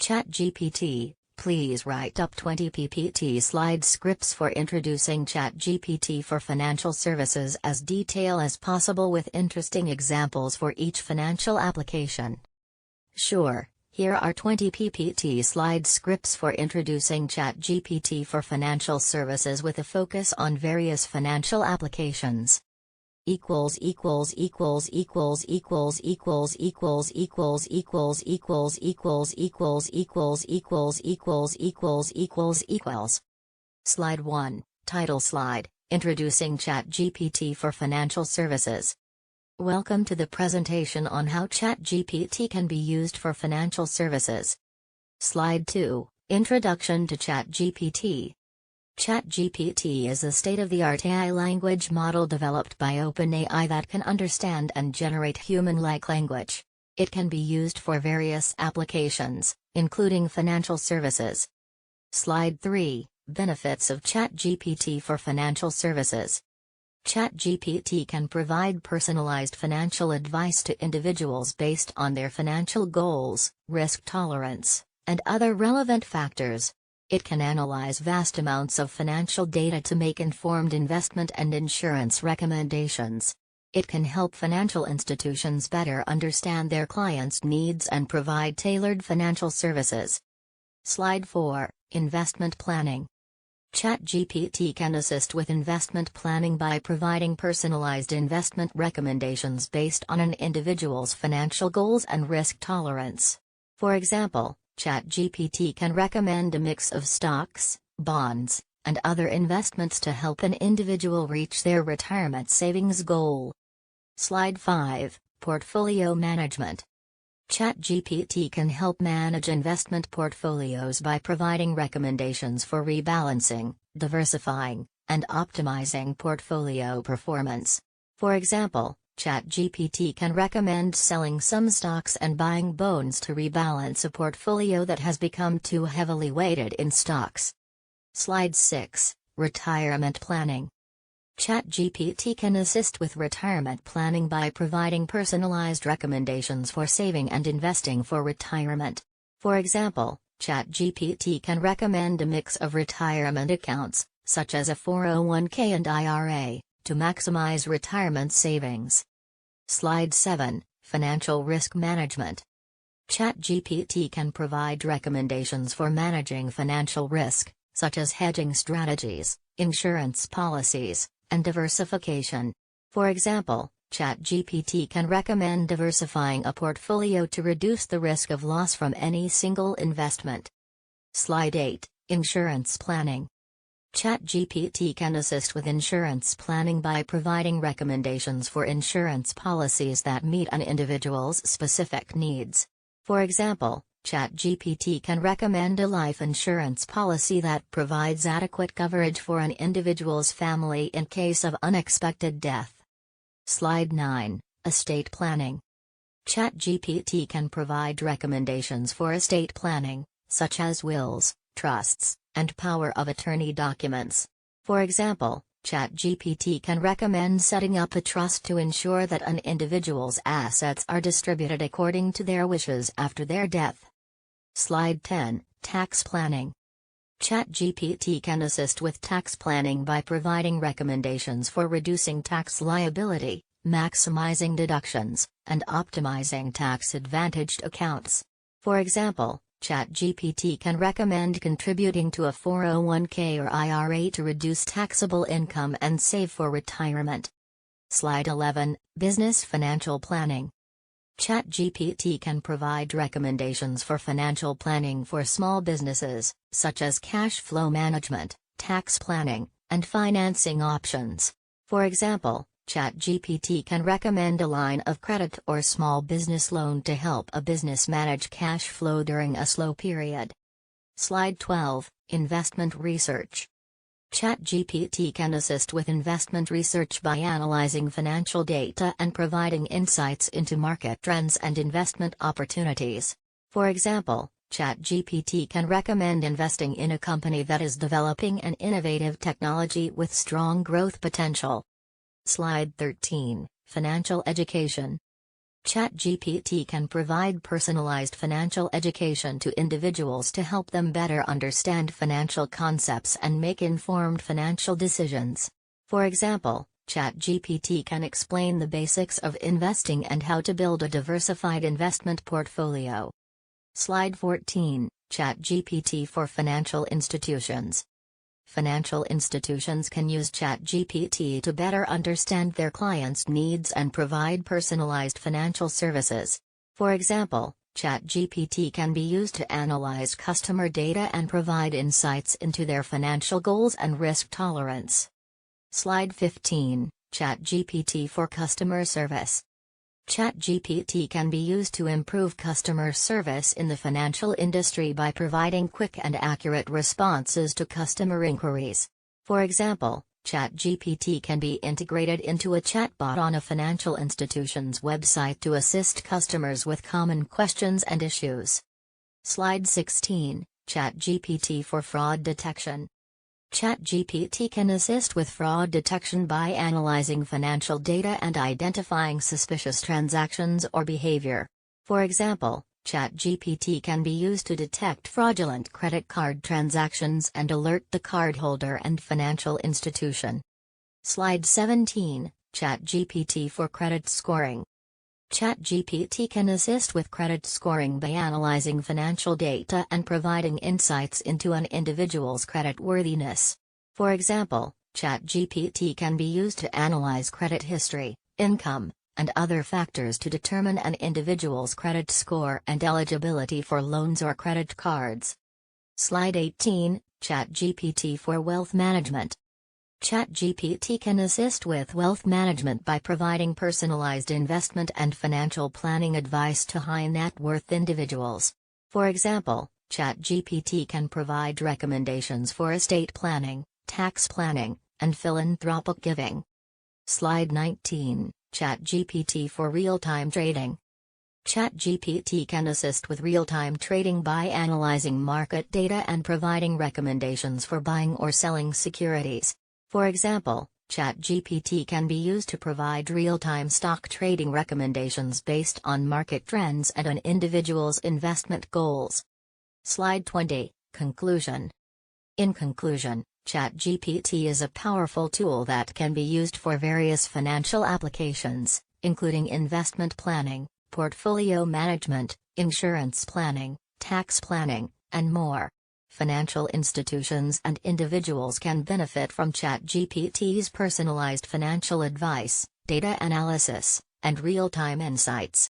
ChatGPT, please write up 20 PPT slide scripts for introducing ChatGPT for financial services as detailed as possible with interesting examples for each financial application. Sure, here are 20 PPT slide scripts for introducing ChatGPT for financial services with a focus on various financial applications. equals equals equals equals equals equals equals equals equals equals equals equals equals equals equals. Slide 1, Title Slide, Introducing ChatGPT for Financial Services. Welcome to the presentation on how ChatGPT can be used for financial services. Slide 2, Introduction to ChatGPT. ChatGPT is a state-of-the-art AI language model developed by OpenAI that can understand and generate human-like language. It can be used for various applications, including financial services. Slide 3, Benefits of ChatGPT for financial services. ChatGPT can provide personalized financial advice to individuals based on their financial goals, risk tolerance, and other relevant factors. It can analyze vast amounts of financial data to make informed investment and insurance recommendations. It can help financial institutions better understand their clients' needs and provide tailored financial services. Slide 4, Investment Planning. ChatGPT can assist with investment planning by providing personalized investment recommendations based on an individual's financial goals and risk tolerance. For example, ChatGPT can recommend a mix of stocks, bonds, and other investments to help an individual reach their retirement savings goal. Slide 5, Portfolio Management. ChatGPT can help manage investment portfolios by providing recommendations for rebalancing, diversifying, and optimizing portfolio performance. For example, ChatGPT can recommend selling some stocks and buying bonds to rebalance a portfolio that has become too heavily weighted in stocks. Slide 6, Retirement Planning. ChatGPT can assist with retirement planning by providing personalized recommendations for saving and investing for retirement. For example, ChatGPT can recommend a mix of retirement accounts, such as a 401k and IRA, to maximize retirement savings. Slide 7, Financial Risk Management. ChatGPT can provide recommendations for managing financial risk, such as hedging strategies, insurance policies, and diversification. For example, ChatGPT can recommend diversifying a portfolio to reduce the risk of loss from any single investment. Slide 8, Insurance Planning. ChatGPT can assist with insurance planning by providing recommendations for insurance policies that meet an individual's specific needs. For example, ChatGPT can recommend a life insurance policy that provides adequate coverage for an individual's family in case of unexpected death. Slide 9, Estate Planning. ChatGPT can provide recommendations for estate planning, such as wills, trusts, and power of attorney documents. For example, ChatGPT can recommend setting up a trust to ensure that an individual's assets are distributed according to their wishes after their death. Slide 10, Tax Planning. ChatGPT can assist with tax planning by providing recommendations for reducing tax liability, maximizing deductions, and optimizing tax-advantaged accounts. For example, ChatGPT can recommend contributing to a 401k or IRA to reduce taxable income and save for retirement. Slide 11, Business Financial Planning. ChatGPT can provide recommendations for financial planning for small businesses, such as cash flow management, tax planning, and financing options. For example, ChatGPT can recommend a line of credit or small business loan to help a business manage cash flow during a slow period. Slide 12, Investment Research. ChatGPT can assist with investment research by analyzing financial data and providing insights into market trends and investment opportunities. For example, ChatGPT can recommend investing in a company that is developing an innovative technology with strong growth potential. Slide 13, Financial Education. ChatGPT can provide personalized financial education to individuals to help them better understand financial concepts and make informed financial decisions. For example, ChatGPT can explain the basics of investing and how to build a diversified investment portfolio. Slide 14, ChatGPT for financial institutions. Financial institutions can use ChatGPT to better understand their clients' needs and provide personalized financial services. For example, ChatGPT can be used to analyze customer data and provide insights into their financial goals and risk tolerance. Slide 15, ChatGPT for customer service. ChatGPT can be used to improve customer service in the financial industry by providing quick and accurate responses to customer inquiries. For example, ChatGPT can be integrated into a chatbot on a financial institution's website to assist customers with common questions and issues. Slide 16, ChatGPT for fraud detection. ChatGPT can assist with fraud detection by analyzing financial data and identifying suspicious transactions or behavior. For example, ChatGPT can be used to detect fraudulent credit card transactions and alert the cardholder and financial institution. Slide 17, ChatGPT for credit scoring. ChatGPT can assist with credit scoring by analyzing financial data and providing insights into an individual's creditworthiness. For example, ChatGPT can be used to analyze credit history, income, and other factors to determine an individual's credit score and eligibility for loans or credit cards. Slide 18, ChatGPT for wealth management. ChatGPT can assist with wealth management by providing personalized investment and financial planning advice to high net worth individuals. For example, ChatGPT can provide recommendations for estate planning, tax planning, and philanthropic giving. Slide 19, ChatGPT for real-time trading. ChatGPT can assist with real-time trading by analyzing market data and providing recommendations for buying or selling securities. For example, ChatGPT can be used to provide real-time stock trading recommendations based on market trends and an individual's investment goals. Slide 20, Conclusion. In conclusion, ChatGPT is a powerful tool that can be used for various financial applications, including investment planning, portfolio management, insurance planning, tax planning, and more. Financial institutions and individuals can benefit from ChatGPT's personalized financial advice, data analysis, and real-time insights.